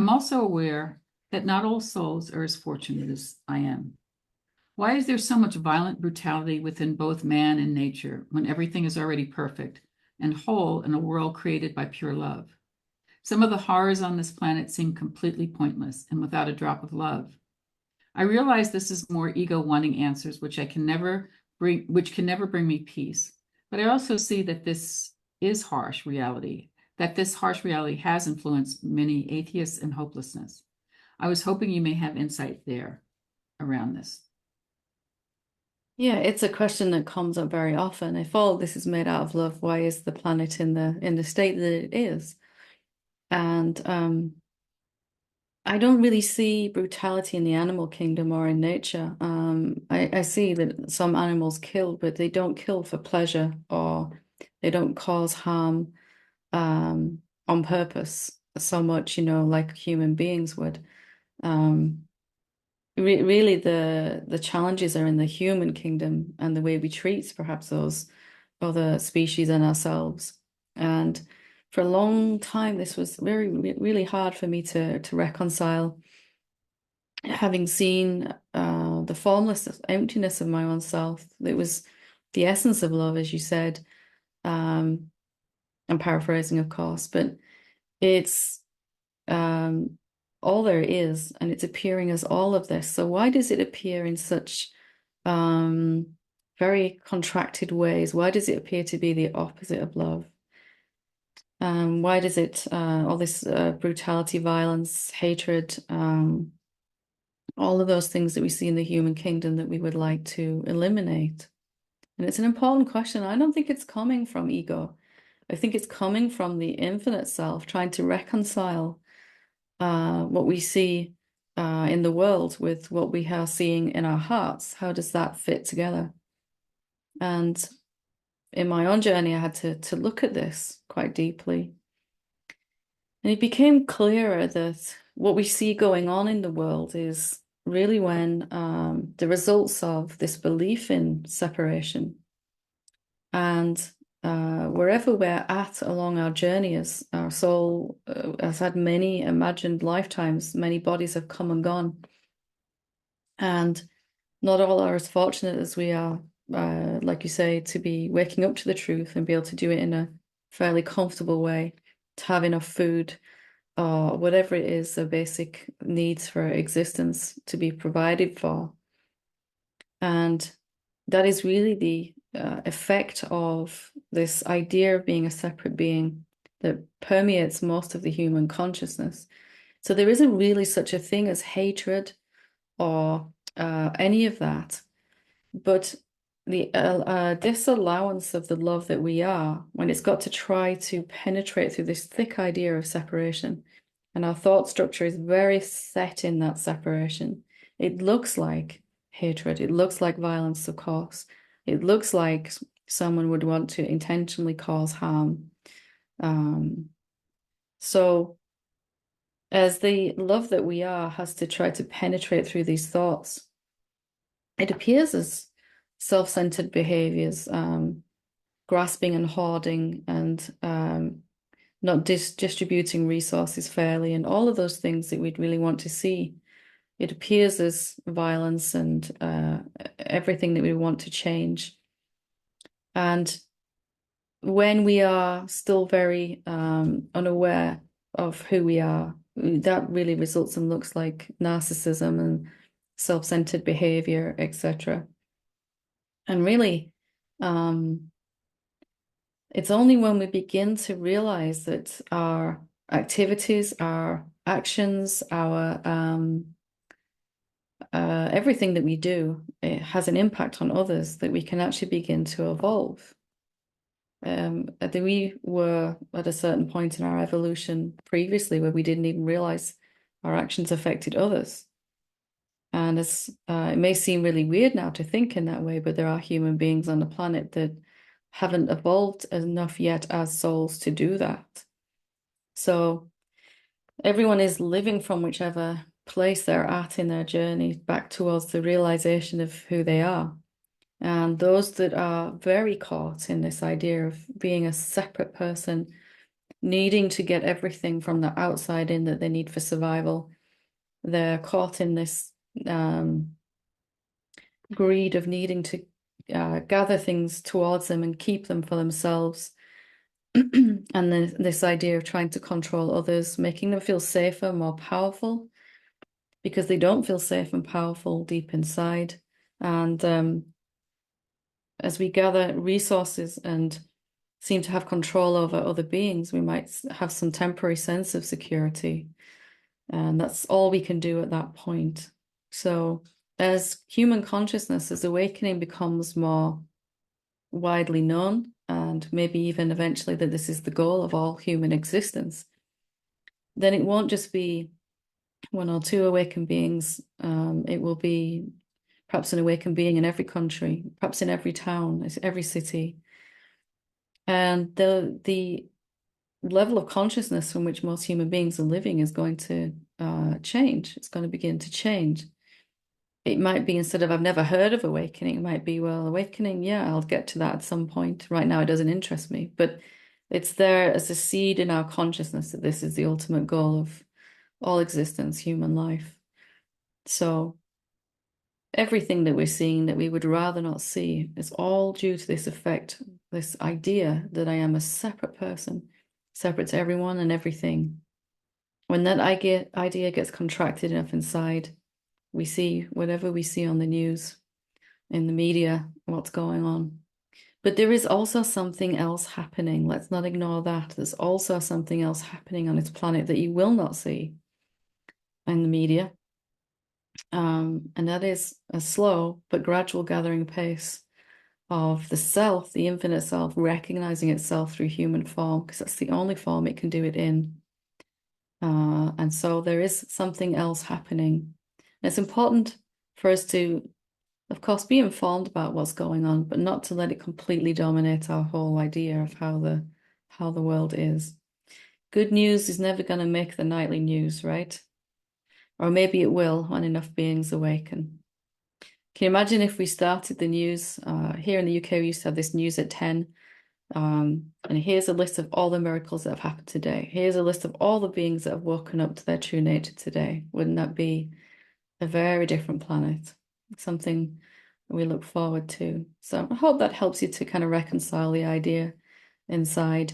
I'm also aware that not all souls are as fortunate as I am. Why is there so much violent brutality within both man and nature when everything is already perfect and whole in a world created by pure love? Some of the horrors on this planet seem completely pointless and without a drop of love. I realize this is more ego wanting answers, which can never bring me peace. But I also see that this is harsh reality, that this harsh reality has influenced many atheists and hopelessness. I was hoping you may have insight there around this. Yeah, it's a question that comes up very often. If all this is made out of love, why is the planet in the state that it is? And I don't really see brutality in the animal kingdom or in nature. I see that some animals kill, but they don't kill for pleasure or they don't cause harm on purpose so much, like human beings would. Um, really, the challenges are in the human kingdom and the way we treat perhaps those other species and ourselves. And for a long time, this was really hard for me to reconcile, having seen the formless emptiness of my own self. It was the essence of love, as you said. I'm paraphrasing, of course, but it's um, all there is, and it's appearing as all of this. So why does it appear in such um, very contracted ways? Why does it appear to be the opposite of love? Why does it, all this brutality, violence, hatred, all of those things that we see in the human kingdom that we would like to eliminate? And it's an important question. I don't think it's coming from ego. I think it's coming from the infinite self trying to reconcile what we see in the world with what we are seeing in our hearts. How does that fit together? And in my own journey, I had to look at this quite deeply. And it became clearer that what we see going on in the world is really when the results of this belief in separation. And wherever we're at along our journey, as our soul has had many imagined lifetimes, many bodies have come and gone. And not all are as fortunate as we are, like you say, to be waking up to the truth and be able to do it in a fairly comfortable way, to have enough food or whatever it is, the basic needs for existence to be provided for. And that is really the effect of this idea of being a separate being that permeates most of the human consciousness. So there isn't really such a thing as hatred or any of that, but the disallowance of the love that we are, when it's got to try to penetrate through this thick idea of separation, and our thought structure is very set in that separation. It looks like hatred. It looks like violence, of course. It looks like someone would want to intentionally cause harm. So as the love that we are has to try to penetrate through these thoughts, it appears as self-centered behaviors, grasping and hoarding and not distributing resources fairly, and all of those things that we'd really want to see. It appears as violence and everything that we want to change. And when we are still very unaware of who we are, that really results and looks like narcissism and self-centered behavior, etc. And really, it's only when we begin to realize that our activities, our actions, our everything that we do, it has an impact on others, that we can actually begin to evolve. We were at a certain point in our evolution previously where we didn't even realize our actions affected others. And it may seem really weird now to think in that way, but there are human beings on the planet that haven't evolved enough yet as souls to do that. So everyone is living from whichever place they're at in their journey back towards the realization of who they are. And those that are very caught in this idea of being a separate person needing to get everything from the outside in that they need for survival. They're caught in this greed of needing to gather things towards them and keep them for themselves. And then this idea of trying to control others, making them feel safer, more powerful, because they don't feel safe and powerful deep inside. And as we gather resources and seem to have control over other beings, we might have some temporary sense of security. And that's all we can do at that point. So as human consciousness, as awakening becomes more widely known, and maybe even eventually that this is the goal of all human existence, then it won't just be one or two awakened beings. It will be perhaps an awakened being in every country, perhaps in every town, every city. And the level of consciousness from which most human beings are living is going to change. It's going to begin to change. It might be, instead of I've never heard of awakening, it might be, well, awakening, yeah, I'll get to that at some point. Right now, it doesn't interest me, but it's there as a seed in our consciousness that this is the ultimate goal of all existence, human life. So everything that we're seeing that we would rather not see is all due to this effect, this idea that I am a separate person, separate to everyone and everything. When that idea gets contracted enough inside, we see whatever we see on the news, in the media, what's going on. But there is also something else happening. Let's not ignore that. There's also something else happening on this planet that you will not see in the media. And that is a slow but gradual gathering pace of the self, the infinite self, recognizing itself through human form, because that's the only form it can do it in. And so there is something else happening. And it's important for us to, of course, be informed about what's going on, but not to let it completely dominate our whole idea of how the world is. Good news is never going to make the nightly news, right? Or maybe it will when enough beings awaken. Can you imagine if we started the news? Here in the UK, we used to have this news at 10. And here's a list of all the miracles that have happened today. Here's a list of all the beings that have woken up to their true nature today. Wouldn't that be a very different planet? Something we look forward to. So I hope that helps you to kind of reconcile the idea inside.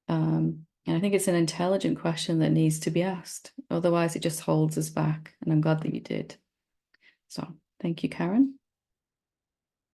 And I think it's an intelligent question that needs to be asked. Otherwise, it just holds us back. And I'm glad that you did. So thank you, Karen.